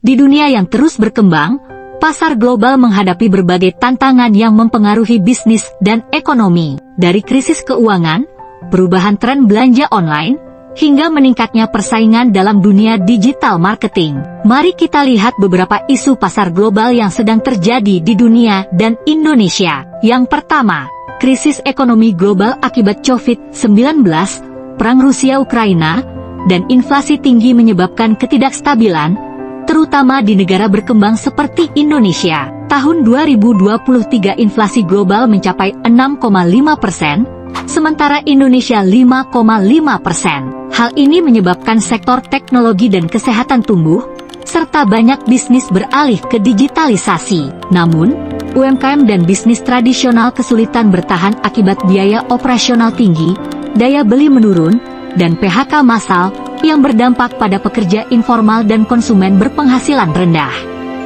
Di dunia yang terus berkembang, pasar global menghadapi berbagai tantangan yang mempengaruhi bisnis dan ekonomi, dari krisis keuangan, perubahan tren belanja online, hingga meningkatnya persaingan dalam dunia digital marketing. Mari kita lihat beberapa isu pasar global yang sedang terjadi di dunia dan Indonesia. Yang pertama, krisis ekonomi global akibat COVID-19, perang Rusia-Ukraina, dan inflasi tinggi menyebabkan ketidakstabilan, terutama di negara berkembang seperti Indonesia. Tahun 2023 inflasi global mencapai 6,5%, sementara Indonesia 5,5%. Hal ini menyebabkan sektor teknologi dan kesehatan tumbuh, serta banyak bisnis beralih ke digitalisasi. Namun, UMKM dan bisnis tradisional kesulitan bertahan akibat biaya operasional tinggi, daya beli menurun, dan PHK massal yang berdampak pada pekerja informal dan konsumen berpenghasilan rendah.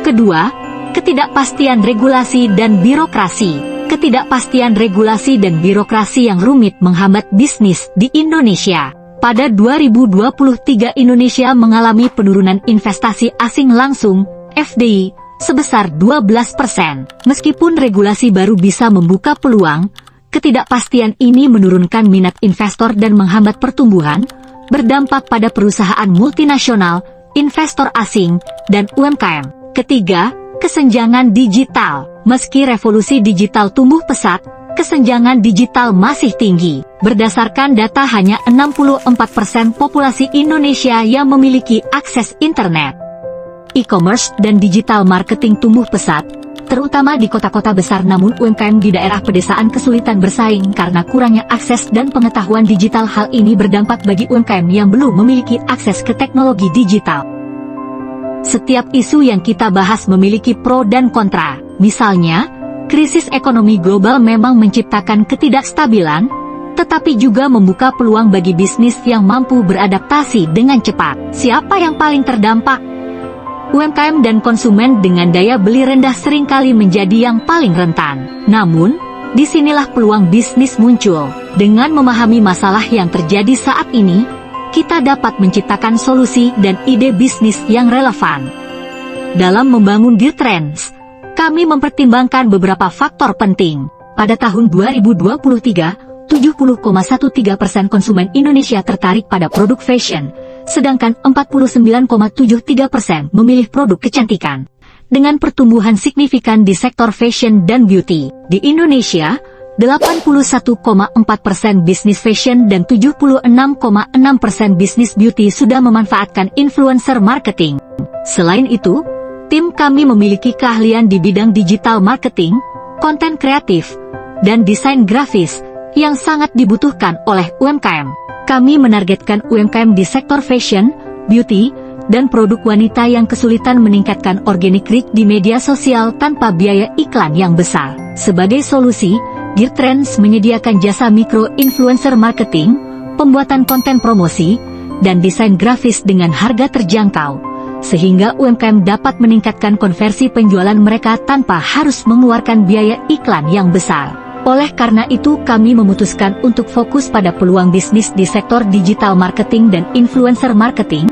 Kedua, ketidakpastian regulasi dan birokrasi. Ketidakpastian regulasi dan birokrasi yang rumit menghambat bisnis di Indonesia. Pada 2023 Indonesia mengalami penurunan investasi asing langsung, FDI, sebesar 12%. Meskipun regulasi baru bisa membuka peluang, ketidakpastian ini menurunkan minat investor dan menghambat pertumbuhan, berdampak pada perusahaan multinasional, investor asing, dan UMKM. Ketiga, kesenjangan digital. Meski revolusi digital tumbuh pesat, kesenjangan digital masih tinggi. Berdasarkan data, hanya 64% populasi Indonesia yang memiliki akses internet. E-commerce dan digital marketing tumbuh pesat, terutama di kota-kota besar, namun UMKM di daerah pedesaan kesulitan bersaing karena kurangnya akses dan pengetahuan digital. Hal ini berdampak bagi UMKM yang belum memiliki akses ke teknologi digital. Setiap isu yang kita bahas memiliki pro dan kontra. Misalnya, krisis ekonomi global memang menciptakan ketidakstabilan, tetapi juga membuka peluang bagi bisnis yang mampu beradaptasi dengan cepat. Siapa yang paling terdampak? UMKM dan konsumen dengan daya beli rendah seringkali menjadi yang paling rentan. Namun, disinilah peluang bisnis muncul. Dengan memahami masalah yang terjadi saat ini, kita dapat menciptakan solusi dan ide bisnis yang relevan. Dalam membangun GearTrends, kami mempertimbangkan beberapa faktor penting. Pada tahun 2023, 70,13% konsumen Indonesia tertarik pada produk fashion, sedangkan 49,73% memilih produk kecantikan. Dengan pertumbuhan signifikan di sektor fashion dan beauty, di Indonesia, 81,4% bisnis fashion dan 76,6% bisnis beauty sudah memanfaatkan influencer marketing. Selain itu, tim kami memiliki keahlian di bidang digital marketing, konten kreatif, dan desain grafis yang sangat dibutuhkan oleh UMKM. Kami menargetkan UMKM di sektor fashion, beauty, dan produk wanita yang kesulitan meningkatkan organic reach di media sosial tanpa biaya iklan yang besar. Sebagai solusi, GearTrends menyediakan jasa mikro-influencer marketing, pembuatan konten promosi, dan desain grafis dengan harga terjangkau, sehingga UMKM dapat meningkatkan konversi penjualan mereka tanpa harus mengeluarkan biaya iklan yang besar. Oleh karena itu, kami memutuskan untuk fokus pada peluang bisnis di sektor digital marketing dan influencer marketing.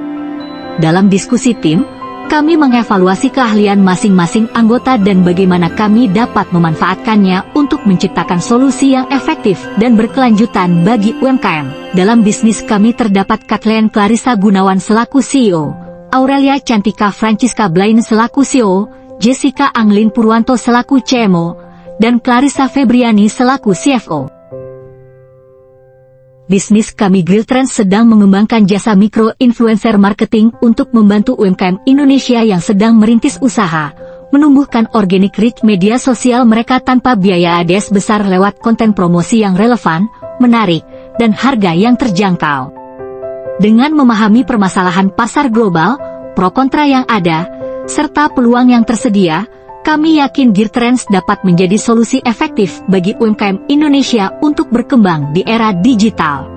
Dalam diskusi tim, kami mengevaluasi keahlian masing-masing anggota dan bagaimana kami dapat memanfaatkannya untuk menciptakan solusi yang efektif dan berkelanjutan bagi UMKM. Dalam bisnis kami terdapat Kathleen Clarissa Gunawan selaku CEO, Aurelia Cantika Francisca Blaine selaku CEO, Jessica Anglin Purwanto selaku CMO, dan Clarissa Febriani selaku CFO. Bisnis kami GearTrends sedang mengembangkan jasa mikro-influencer marketing untuk membantu UMKM Indonesia yang sedang merintis usaha, menumbuhkan organic reach media sosial mereka tanpa biaya ADS besar lewat konten promosi yang relevan, menarik, dan harga yang terjangkau. Dengan memahami permasalahan pasar global, pro kontra yang ada, serta peluang yang tersedia, kami yakin GearTrends dapat menjadi solusi efektif bagi UMKM Indonesia untuk berkembang di era digital.